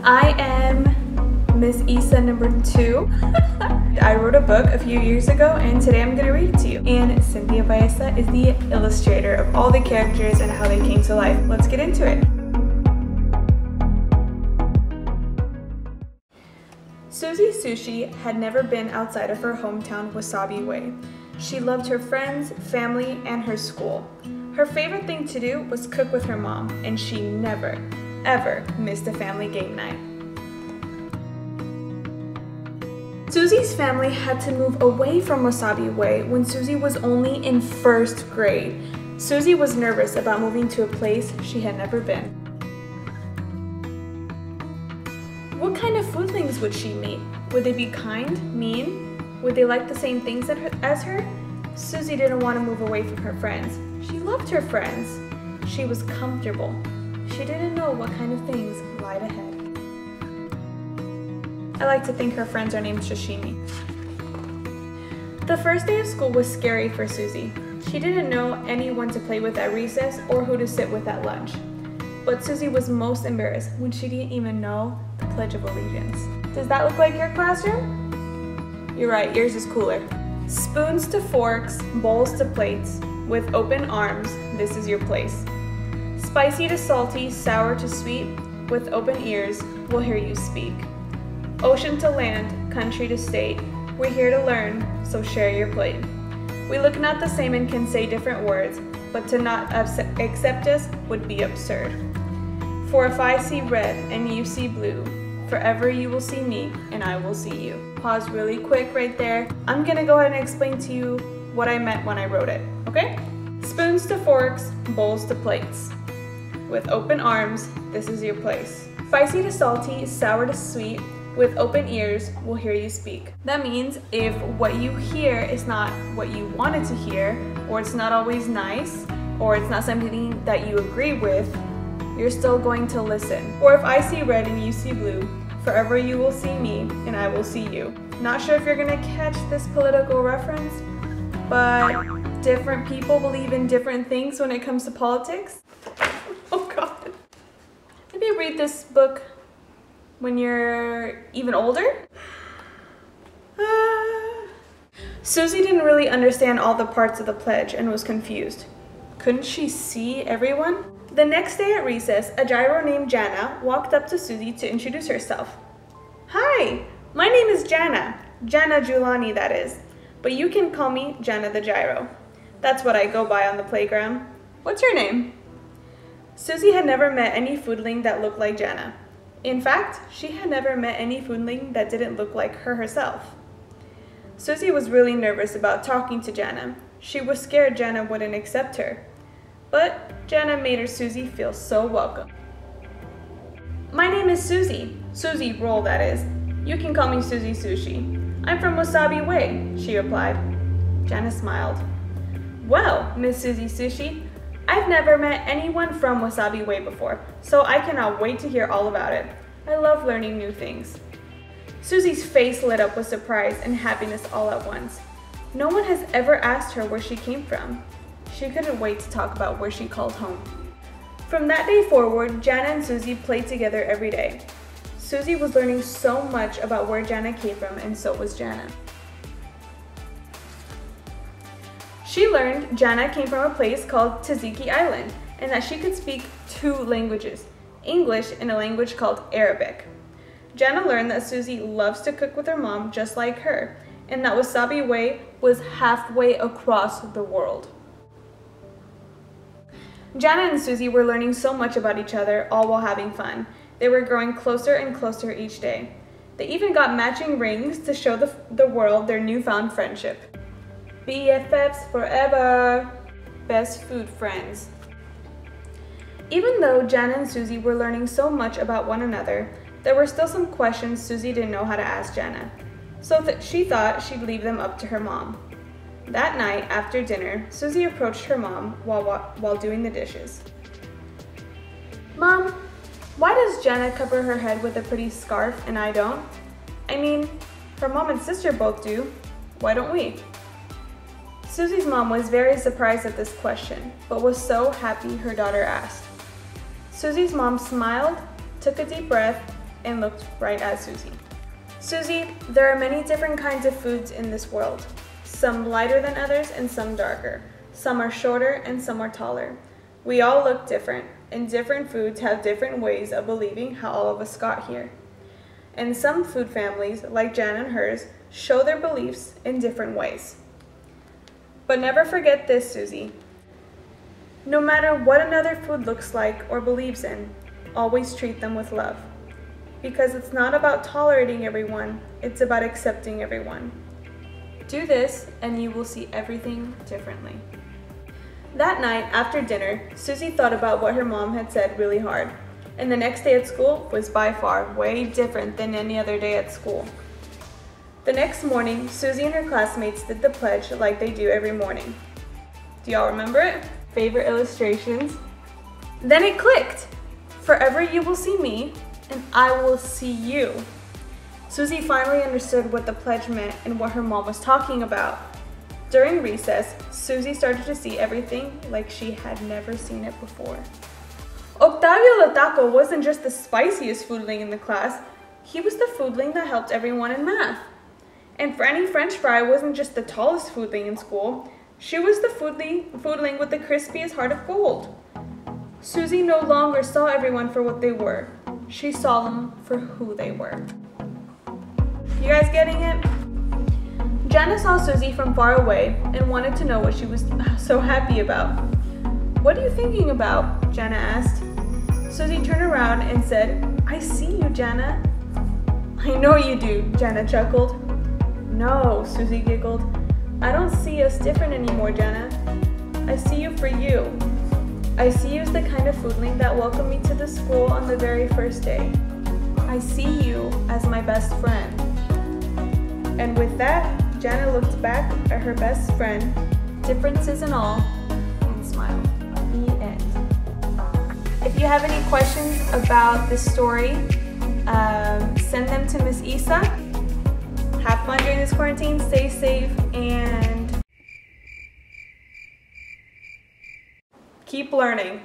I am Miss Issa number 2. I wrote a book a few years ago and today I'm going to read it to you. And Cynthia Baeza is the illustrator of all the characters and how they came to life. Let's get into it. Suzy Sushi had never been outside of her hometown Wasabi Way. She loved her friends, family, and her school. Her favorite thing to do was cook with her mom, and she never, ever missed a family game night. Suzy's family had to move away from Wasabi Way when Suzy was only in 1st grade. Suzy was nervous about moving to a place she had never been. What kind of foodlings would she meet? Would they be kind, mean? Would they like the same things as her? Suzy didn't want to move away from her friends. She loved her friends. She was comfortable. She didn't know what kind of things lied ahead. I like to think her friends are named Sashimi. The first day of school was scary for Suzy. She didn't know anyone to play with at recess or who to sit with at lunch. But Suzy was most embarrassed when she didn't even know the Pledge of Allegiance. Does that look like your classroom? You're right, yours is cooler. Spoons to forks, bowls to plates, with open arms, this is your place. Spicy to salty, sour to sweet, with open ears, we'll hear you speak. Ocean to land, country to state, we're here to learn, so share your plate. We look not the same and can say different words, but to not accept us would be absurd. For if I see red and you see blue, forever you will see me and I will see you. Pause really quick right there. I'm gonna go ahead and explain to you what I meant when I wrote it, okay? Spoons to forks, bowls to plates. With open arms, this is your place. Spicy to salty, sour to sweet, with open ears, we'll hear you speak. That means if what you hear is not what you wanted to hear, or it's not always nice, or it's not something that you agree with, you're still going to listen. Or if I see red and you see blue, forever you will see me and I will see you. Not sure if you're gonna catch this political reference, but different people believe in different things when it comes to politics. Oh God. Maybe read this book when you're even older? Suzy didn't really understand all the parts of the pledge and was confused. Couldn't she see everyone? The next day at recess, a gyro named Jana walked up to Suzy to introduce herself. Hi, my name is Jana. Jana Julani, that is. But you can call me Jana the Gyro. That's what I go by on the playground. What's your name? Suzy had never met any foodling that looked like Jana. In fact, she had never met any foodling that didn't look like her herself. Suzy was really nervous about talking to Jana. She was scared Jana wouldn't accept her. But Jana made her Suzy feel so welcome. My name is Suzy. Suzy Roll, that is. You can call me Suzy Sushi. I'm from Wasabi Way, she replied. Jana smiled. Well, Miss Suzy Sushi, I've never met anyone from Wasabi Way before, so I cannot wait to hear all about it. I love learning new things. Suzy's face lit up with surprise and happiness all at once. No one has ever asked her where she came from. She couldn't wait to talk about where she called home. From that day forward, Jana and Suzy played together every day. Suzy was learning so much about where Jana came from, and so was Jana. She learned Jana came from a place called Taziki Island, and that she could speak 2 languages, English and a language called Arabic. Jana learned that Suzy loves to cook with her mom just like her, and that Wasabi Way was halfway across the world. Jana and Suzy were learning so much about each other, all while having fun. They were growing closer and closer each day. They even got matching rings to show the world their newfound friendship. BFFs forever! Best food friends. Even though Jana and Suzy were learning so much about one another, there were still some questions Suzy didn't know how to ask Jana, so she thought she'd leave them up to her mom. That night, after dinner, Suzy approached her mom while doing the dishes. Mom, why does Jana cover her head with a pretty scarf and I don't? I mean, her mom and sister both do. Why don't we? Suzy's mom was very surprised at this question, but was so happy her daughter asked. Suzy's mom smiled, took a deep breath, and looked right at Susie. Susie, there are many different kinds of foods in this world. Some lighter than others and some darker. Some are shorter and some are taller. We all look different, and different foods have different ways of believing how all of us got here. And some food families, like Jan and hers, show their beliefs in different ways. But never forget this, Susie. No matter what another food looks like or believes in, always treat them with love. Because it's not about tolerating everyone, it's about accepting everyone. Do this and you will see everything differently. That night, after dinner, Susie thought about what her mom had said really hard. And the next day at school was by far way different than any other day at school. The next morning, Susie and her classmates did the pledge like they do every morning. Do y'all remember it? Favorite illustrations? Then it clicked! Forever you will see me, and I will see you. Susie finally understood what the pledge meant and what her mom was talking about. During recess, Susie started to see everything like she had never seen it before. Octavio the Taco wasn't just the spiciest foodling in the class, he was the foodling that helped everyone in math. And Franny French Fry wasn't just the tallest foodling in school, she was the foodling with the crispiest heart of gold. Susie no longer saw everyone for what they were, she saw them for who they were. You guys getting it? Jana saw Susie from far away and wanted to know what she was so happy about. What are you thinking about? Jana asked. Susie turned around and said, I see you, Jana. I know you do, Jana chuckled. No, Susie giggled. I don't see us different anymore, Jana. I see you for you. I see you as the kind of foodling that welcomed me to the school on the very first day. I see you as my best friend. And with that, Jana looked back at her best friend, differences and all, and smiled. The end. If you have any questions about this story, send them to Miss Isa. Have fun during this quarantine, stay safe, and keep learning.